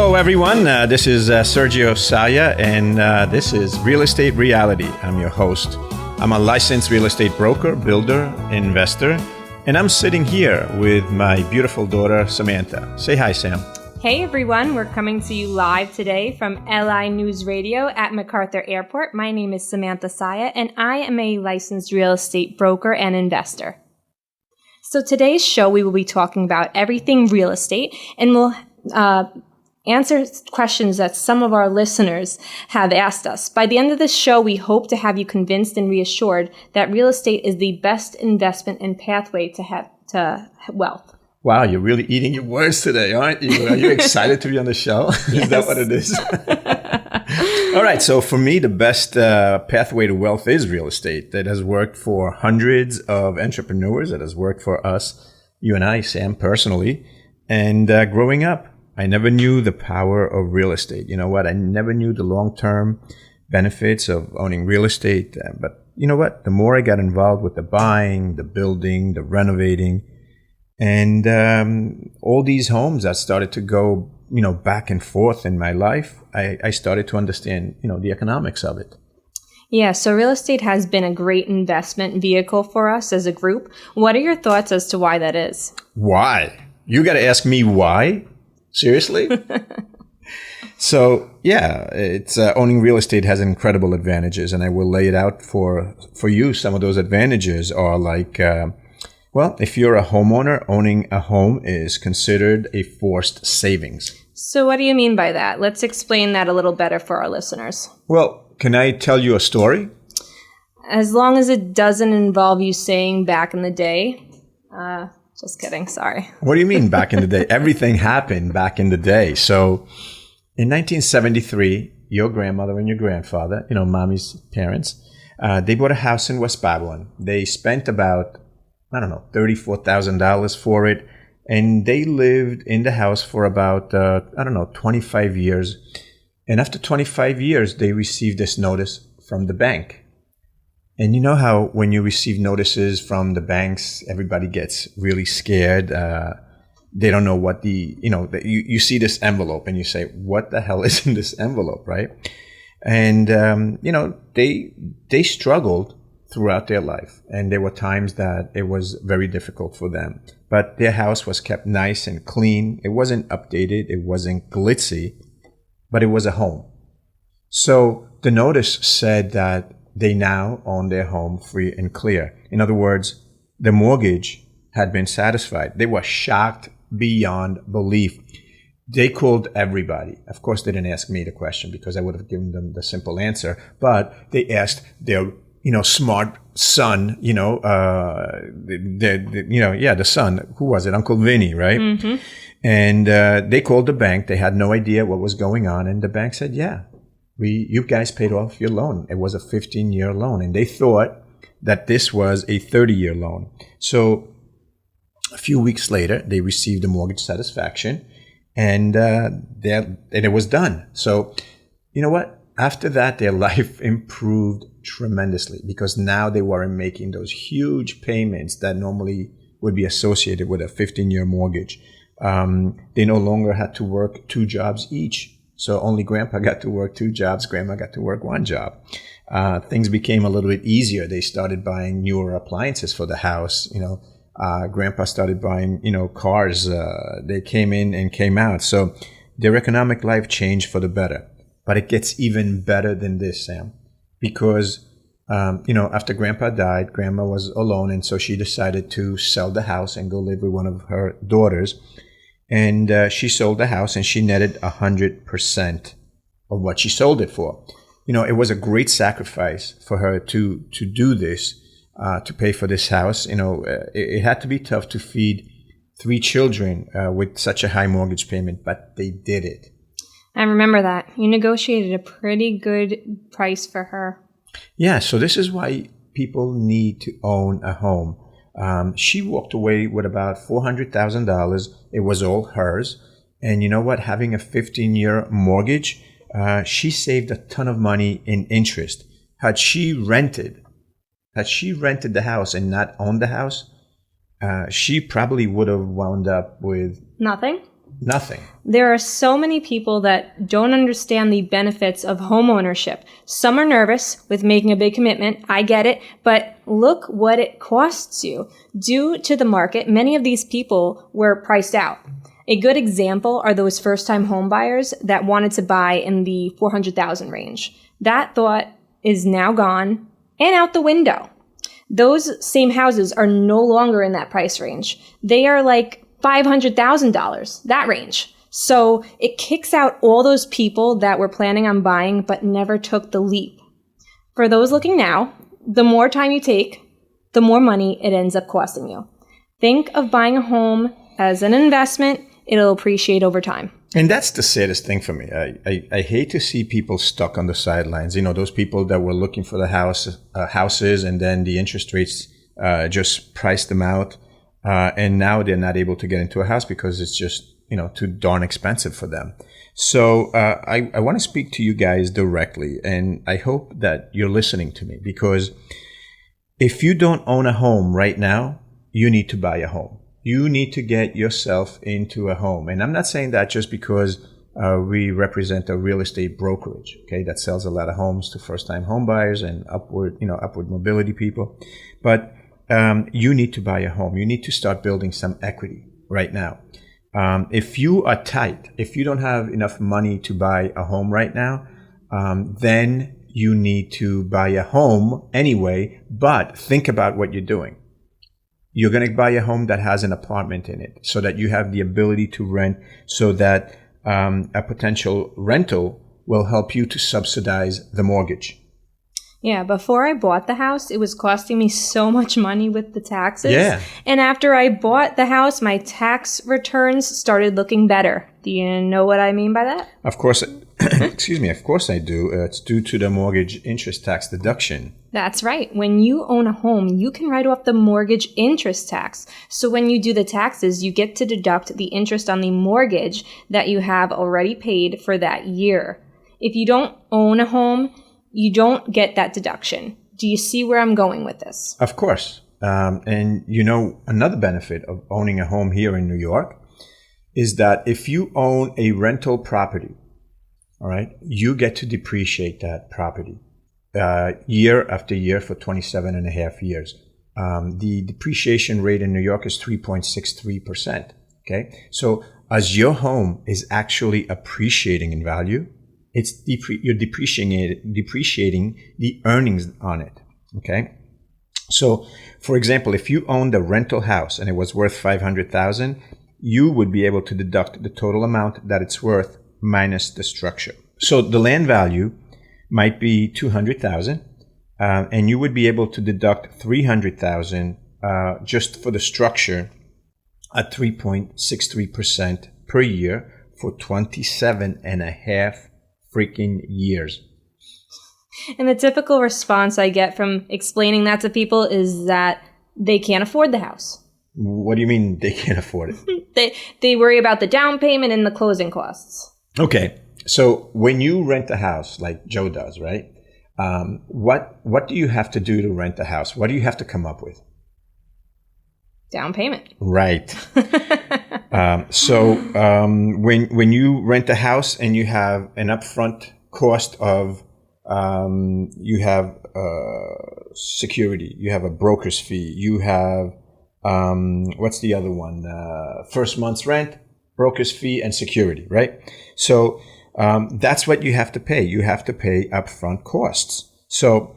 Hello, everyone. This is Sergio Saya, and this is Real Estate Reality. I'm your host. I'm a licensed real estate broker, builder, investor, and I'm sitting here with my beautiful daughter, Samantha. Say hi, Sam. Hey, everyone. We're coming to you live today from LI News Radio at MacArthur Airport. My name is Samantha Saya, and I am a licensed real estate broker and investor. So today's show, we will be talking about everything real estate, and we'll answer questions that some of our listeners have asked us. By the end of this show, we hope to have you convinced and reassured that real estate is the best investment and pathway to wealth. Wow, you're really eating your words today, aren't you? Are you excited to be on the show? Yes. Is that what it is? All right, so for me, the best pathway to wealth is real estate. That has worked for hundreds of entrepreneurs. That has worked for us, you and I, Sam, personally. And growing up, I never knew the power of real estate. You know what? I never knew the long-term benefits of owning real estate. But you know what? The more I got involved with the buying, the building, the renovating, and all these homes that started to go, back and forth in my life, I started to understand, the economics of it. Yeah, so real estate has been a great investment vehicle for us as a group. What are your thoughts as to why that is? Why? You got to ask me why? Seriously? So, yeah, it's owning real estate has incredible advantages, and I will lay it out for you. Some of those advantages are like, if you're a homeowner, owning a home is considered a forced savings. So what do you mean by that? Let's explain that a little better for our listeners. Well, can I tell you a story? As long as it doesn't involve you saying back in the day. Just kidding. Sorry. What do you mean back in the day? Everything happened back in the day. So in 1973, your grandmother and your grandfather, mommy's parents, they bought a house in West Babylon. They spent about, $34,000 for it. And they lived in the house for about, 25 years. And after 25 years, they received this notice from the bank. And you know how when you receive notices from the banks, everybody gets really scared. They don't know what you see this envelope and you say, what the hell is in this envelope, right? And, they struggled throughout their life. And there were times that it was very difficult for them. But their house was kept nice and clean. It wasn't updated. It wasn't glitzy, but it was a home. So the notice said that they now own their home free and clear. In other words, the mortgage had been satisfied. They were shocked beyond belief. They called everybody. Of course, they didn't ask me the question because I would have given them the simple answer. But they asked their, smart son, the son. Who was it? Uncle Vinny, right? Mm-hmm. And they called the bank. They had no idea what was going on. And the bank said, yeah. You guys paid off your loan. It was a 15-year loan. And they thought that this was a 30-year loan. So a few weeks later, they received the mortgage satisfaction and it was done. So you know what? After that, their life improved tremendously because now they weren't making those huge payments that normally would be associated with a 15-year mortgage. They no longer had to work 2 jobs each. So only grandpa got to work 2 jobs, grandma got to work 1 job. Things became a little bit easier. They started buying newer appliances for the house. Grandpa started buying, cars. They came in and came out. So their economic life changed for the better. But it gets even better than this, Sam, because, after grandpa died, grandma was alone. And so she decided to sell the house and go live with one of her daughters. And she sold the house and she netted 100% of what she sold it for. It was a great sacrifice for her to do this, to pay for this house. It had to be tough to feed 3 children with such a high mortgage payment, but they did it. I remember that. You negotiated a pretty good price for her. Yeah, so this is why people need to own a home. She walked away with about $400,000. It was all hers. And you know what? Having a 15-year mortgage, she saved a ton of money in interest. Had she rented the house and not owned the house, she probably would have wound up with nothing. Nothing. There are so many people that don't understand the benefits of homeownership. Some are nervous with making a big commitment. I get it. But look what it costs you. Due to the market, many of these people were priced out. A good example are those first-time home buyers that wanted to buy in the $400,000 range. That thought is now gone and out the window. Those same houses are no longer in that price range. They are like $500,000, that range. So it kicks out all those people that were planning on buying but never took the leap. For those looking now, the more time you take, the more money it ends up costing you. Think of buying a home as an investment. It'll appreciate over time. And that's the saddest thing for me. I hate to see people stuck on the sidelines. You know, those people that were looking for the houses and then the interest rates just priced them out. And now they're not able to get into a house because it's just, too darn expensive for them. So I want to speak to you guys directly, and I hope that you're listening to me, because if you don't own a home right now, you need to buy a home. You need to get yourself into a home. And I'm not saying that just because we represent a real estate brokerage, okay, that sells a lot of homes to first-time home buyers and upward mobility people. But you need to buy a home. You need to start building some equity right now. If you are tight, if you don't have enough money to buy a home right now, then you need to buy a home anyway, but think about what you're doing. You're going to buy a home that has an apartment in it so that you have the ability to rent, so that a potential rental will help you to subsidize the mortgage. Yeah, before I bought the house, it was costing me so much money with the taxes. Yeah. And after I bought the house, my tax returns started looking better. Do you know what I mean by that? Of course. Excuse me. Of course I do. It's due to the mortgage interest tax deduction. That's right. When you own a home, you can write off the mortgage interest tax. So when you do the taxes, you get to deduct the interest on the mortgage that you have already paid for that year. If you don't own a home, you don't get that deduction. Do you see where I'm going with this? Of course. And another benefit of owning a home here in New York is that if you own a rental property, all right, you get to depreciate that property year after year for 27 and a half years. The depreciation rate in New York is 3.63%. Okay. So as your home is actually appreciating in value, you're depreciating the earnings on it. Okay. So, for example, if you owned a rental house and it was worth $500,000, you would be able to deduct the total amount that it's worth minus the structure. So the land value might be $200,000, and you would be able to deduct $300,000 just for the structure at 3.63% per year for 27 and a half freaking years. And the typical response I get from explaining that to people is that they can't afford the house. What do you mean they can't afford it? They worry about the down payment and the closing costs. Okay. So when you rent a house like Joe does, right? What do you have to do to rent a house? What do you have to come up with? Down payment. Right. So when you rent a house and you have an upfront cost of you have security, you have a broker's fee, you have what's the other one? First month's rent, broker's fee, and security, right? So that's what you have to pay. You have to pay upfront costs. So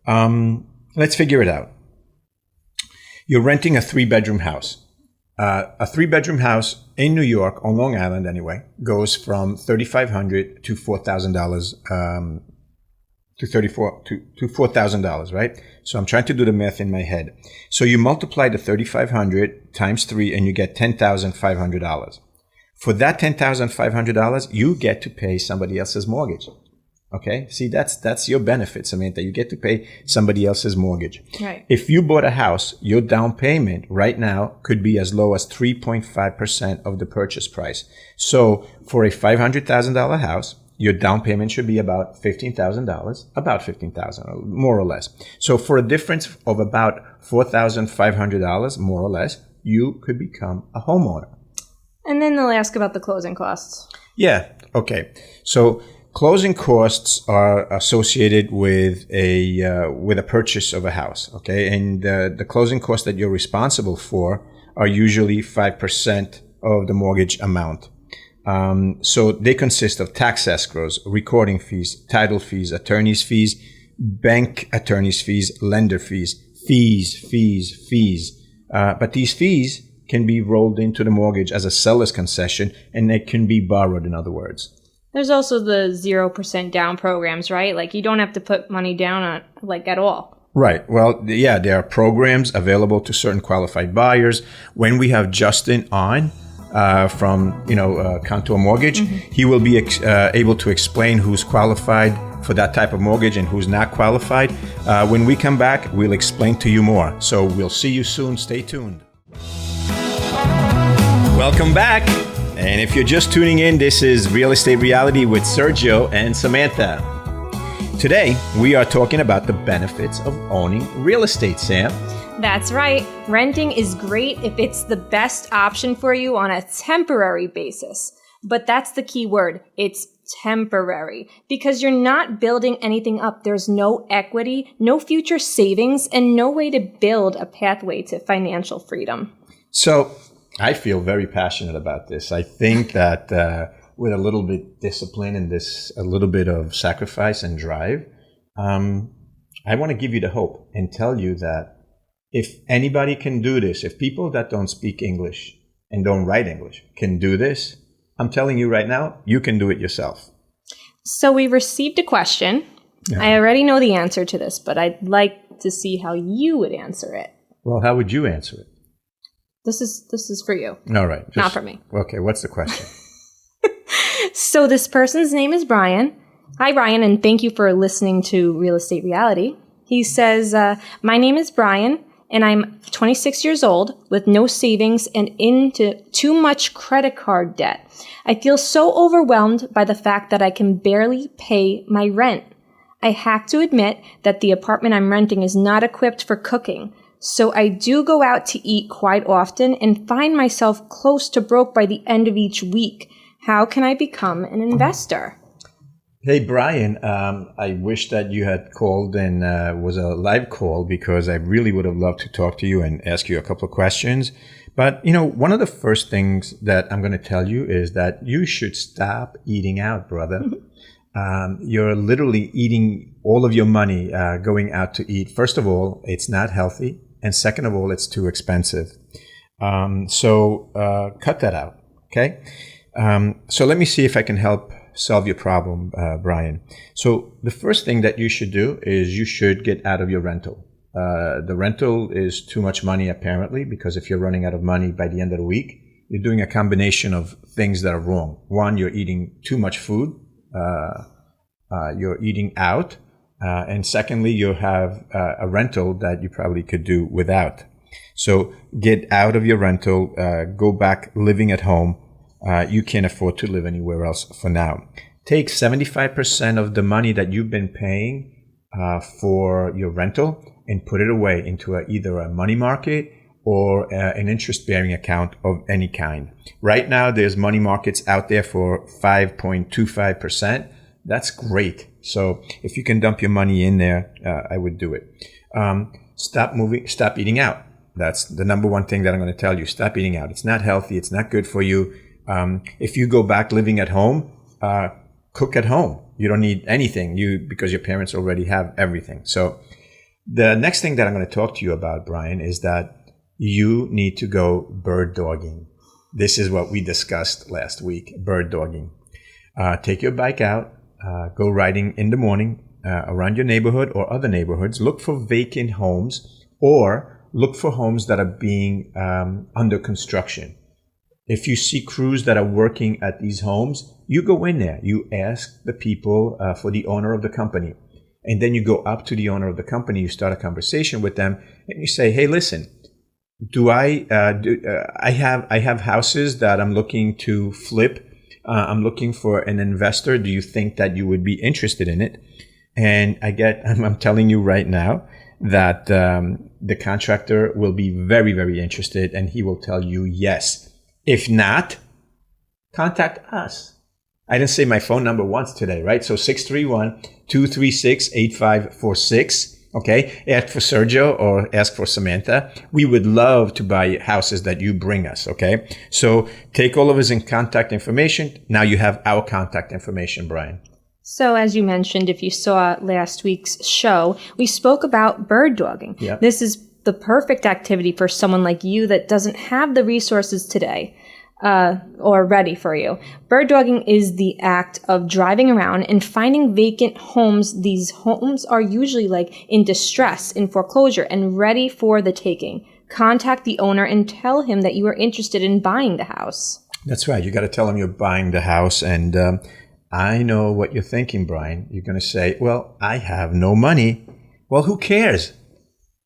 let's figure it out. You're renting a 3-bedroom house. A 3-bedroom house in New York, on Long Island anyway, goes from $3,500 to $4,000 to $4,000, right? So I'm trying to do the math in my head. So you multiply the $3,500 times 3 and you get $10,500. For that $10,500, you get to pay somebody else's mortgage. Okay? See, that's your benefit, Samantha. You get to pay somebody else's mortgage. Right. If you bought a house, your down payment right now could be as low as 3.5% of the purchase price. So for a $500,000 house, your down payment should be about $15,000, about $15,000, more or less. So for a difference of about $4,500, more or less, you could become a homeowner. And then they'll ask about the closing costs. Yeah. Okay. So closing costs are associated with a purchase of a house. Okay, and the closing costs that you're responsible for are usually 5% of the mortgage amount. So they consist of tax escrows, recording fees, title fees, attorney's fees, bank attorney's fees, lender fees, fees. But these fees can be rolled into the mortgage as a seller's concession, and they can be borrowed, in other words. There's also the 0% down programs, right? Like you don't have to put money down on at all. Right. Well, yeah, there are programs available to certain qualified buyers. When we have Justin on from Contour Mortgage, he will be able to explain who's qualified for that type of mortgage and who's not qualified. When we come back, we'll explain to you more. So we'll see you soon. Stay tuned. Welcome back. And if you're just tuning in, this is Real Estate Reality with Sergio and Samantha. Today, we are talking about the benefits of owning real estate, Sam. That's right. Renting is great if it's the best option for you on a temporary basis. But that's the key word. It's temporary, because you're not building anything up. There's no equity, no future savings, and no way to build a pathway to financial freedom. So I feel very passionate about this. I think that with a little bit discipline and a little bit of sacrifice and drive, I want to give you the hope and tell you that if anybody can do this, if people that don't speak English and don't write English can do this, I'm telling you right now, you can do it yourself. So we received a question. Yeah. I already know the answer to this, but I'd like to see how you would answer it. Well, how would you answer it? This is for you. All right. Not for me. Okay, what's the question? So this person's name is Brian. Hi, Brian, and thank you for listening to Real Estate Reality. He says, my name is Brian, and I'm 26 years old with no savings and into too much credit card debt. I feel so overwhelmed by the fact that I can barely pay my rent. I have to admit that the apartment I'm renting is not equipped for cooking. So I do go out to eat quite often and find myself close to broke by the end of each week. How can I become an investor? Hey, Brian, I wish that you had called and was a live call, because I really would have loved to talk to you and ask you a couple of questions. But, one of the first things that I'm going to tell you is that you should stop eating out, brother. You're literally eating all of your money going out to eat. First of all, it's not healthy. And second of all, it's too expensive. So cut that out, okay? So let me see if I can help solve your problem, Brian. So the first thing that you should do is you should get out of your rental. The rental is too much money, apparently, because if you're running out of money by the end of the week, you're doing a combination of things that are wrong. One, you're eating too much food. You're eating out. And secondly, you have a rental that you probably could do without. So get out of your rental, go back living at home. You can't afford to live anywhere else for now. Take 75% of the money that you've been paying for your rental and put it away into either a money market or an interest-bearing account of any kind. Right now, there's money markets out there for 5.25%. That's great. So if you can dump your money in there, I would do it. Stop eating out. That's the number one thing that I'm going to tell you. Stop eating out. It's not healthy. It's not good for you. If you go back living at home, cook at home. You don't need anything because your parents already have everything. So the next thing that I'm going to talk to you about, Brian, is that you need to go bird dogging. This is what we discussed last week, bird dogging. Take your bike out, go riding in the morning around your neighborhood or other neighborhoods. Look for vacant homes or look for homes that are being under construction. If you see crews that are working at these homes, you go in there. You ask the people for the owner of the company. And then you go up to the owner of the company. You start a conversation with them and you say, hey, listen, I have houses that I'm looking to flip. I'm looking for an investor. Do you think that you would be interested in it? And I'm telling you right now that the contractor will be very, very interested and he will tell you yes. If not, contact us. I didn't say my phone number once today, right? So 631-236-8546. Okay. Ask for Sergio or ask for Samantha. We would love to buy houses that you bring us. Okay. So take all of his contact information. Now you have our contact information, Brian. So as you mentioned, if you saw last week's show, we spoke about bird dogging. Yep. This is the perfect activity for someone like you that doesn't have the resources today. Or ready for you. Bird dogging is the act of driving around and finding vacant homes. These homes are usually like in distress, in foreclosure, and ready for the taking. Contact the owner and tell him that you are interested in buying the house. That's right. You got to tell him you're buying the house. And I know what you're thinking, Brian. You're going to say, well, I have no money. Well, who cares?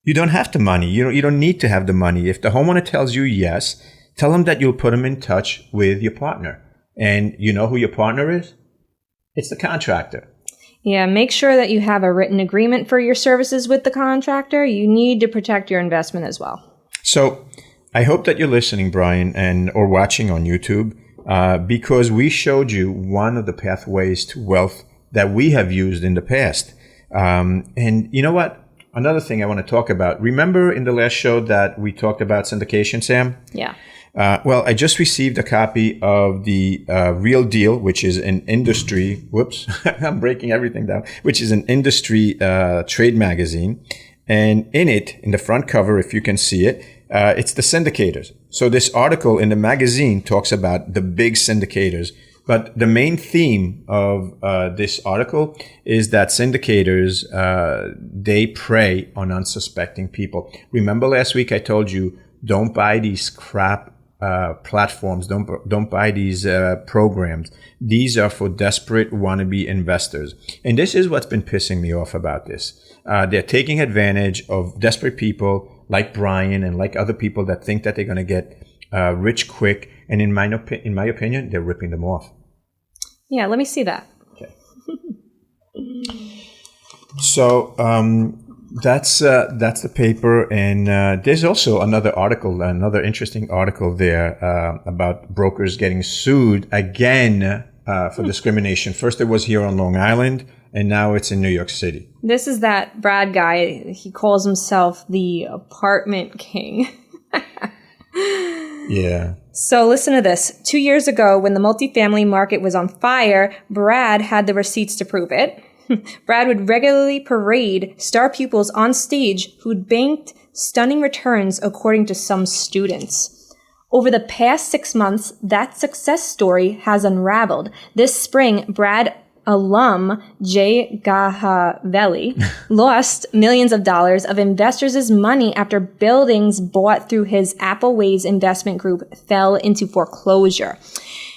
You don't have the money. You don't need to have the money. If the homeowner tells you yes, tell them that you'll put them in touch with your partner. And you know who your partner is? It's the contractor. Yeah, make sure that you have a written agreement for your services with the contractor. You need to protect your investment as well. So I hope that you're listening, Brian, or watching on YouTube, because we showed you one of the pathways to wealth that we have used in the past. And you know what? Another thing I want to talk about. Remember in the last show that we talked about syndication, Sam? Yeah. Well, I just received a copy of the Real Deal, which is an industry, I'm breaking everything down, which is an industry trade magazine. And in it, in the front cover, if you can see it, it's the syndicators. So this article in the magazine talks about the big syndicators. But the main theme of this article is that syndicators, they prey on unsuspecting people. Remember last week I told you, don't buy these crap platforms. Don't buy these programs. These are for desperate wannabe investors. And this is what's been pissing me off about this. They're taking advantage of desperate people like Brian and like other people that think that they're going to get rich quick. And in my opinion, they're ripping them off. Yeah, let me see that. Okay. So that's the paper, and there's also another interesting article there about brokers getting sued again for discrimination. First, it was here on Long Island, and now it's in New York City. This is that Brad guy. He calls himself the apartment king. Yeah. So listen to this. 2 years ago, when the multifamily market was on fire, Brad had the receipts to prove it. Brad would regularly parade star pupils on stage who'd banked stunning returns, according to some students. Over the past 6 months, that success story has unraveled. This spring, Brad alum Jay Gahavelli lost millions of dollars of investors' money after buildings bought through his Appleways investment group fell into foreclosure.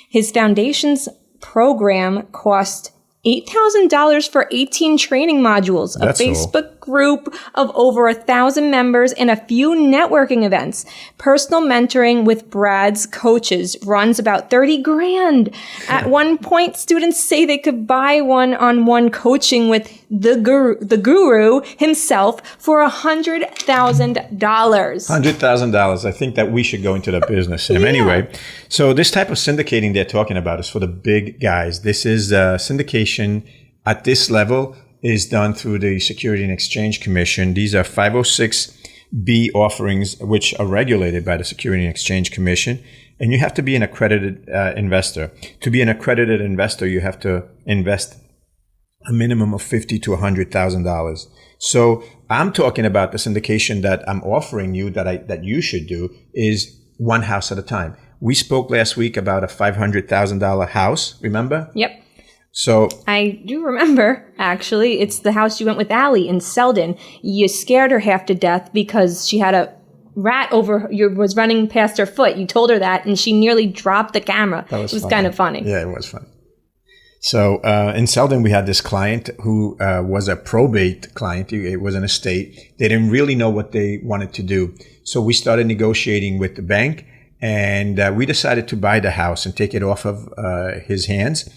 His foundation's program cost $8,000 for 18 training modules, a Facebook group of over 1,000 members, and a few networking events. Personal mentoring with Brad's coaches runs about $30,000. At one point, students say they could buy one-on-one coaching with the guru himself for $100,000. $100,000. I think that we should go into that business, Sam. Yeah. Anyway, so this type of syndicating they're talking about is for the big guys. This is syndication at this level is done through the Security and Exchange Commission. These are 506B offerings, which are regulated by the Security and Exchange Commission. And you have to be an accredited investor. To be an accredited investor, you have to invest a minimum of $50,000 to $100,000. So I'm talking about the syndication that I'm offering you that you should do is one house at a time. We spoke last week about a $500,000 house. Remember? Yep. So I do remember, actually. It's the house you went with Allie in Selden. You scared her half to death because she had a rat was running past her foot. You told her that, and she nearly dropped the camera. It was kind of funny. Yeah, it was funny. So in Selden, we had this client who was a probate client. It was an estate. They didn't really know what they wanted to do. So we started negotiating with the bank, and we decided to buy the house and take it off of his hands.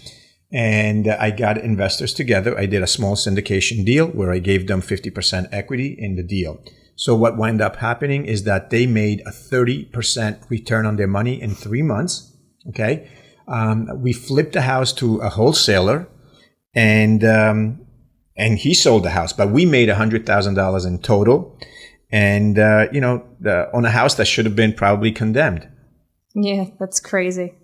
And I got investors together. I did a small syndication deal where I gave them 50% equity in the deal. So what wound up happening is that they made a 30% return on their money in 3 months. Okay. We flipped the house to a wholesaler, and he sold the house, but we made $100,000 in total, and on a house that should have been probably condemned. Yeah, that's crazy.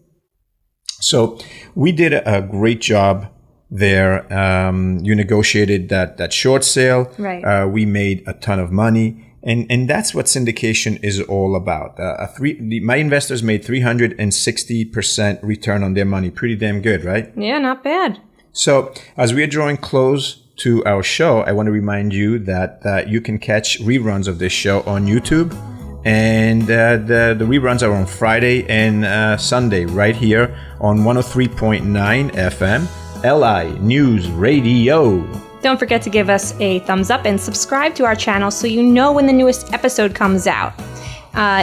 So we did a great job there. You negotiated that short sale. Right. We made a ton of money. And that's what syndication is all about. My investors made 360% return on their money. Pretty damn good, right? Yeah, not bad. So as we are drawing close to our show, I want to remind you that you can catch reruns of this show on YouTube. And the reruns are on Friday and Sunday right here on 103.9 FM, LI News Radio. Don't forget to give us a thumbs up and subscribe to our channel so you know when the newest episode comes out.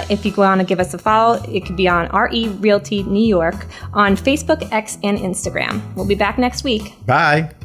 If you want to give us a follow, it could be on RE Realty New York on Facebook, X, and Instagram. We'll be back next week. Bye.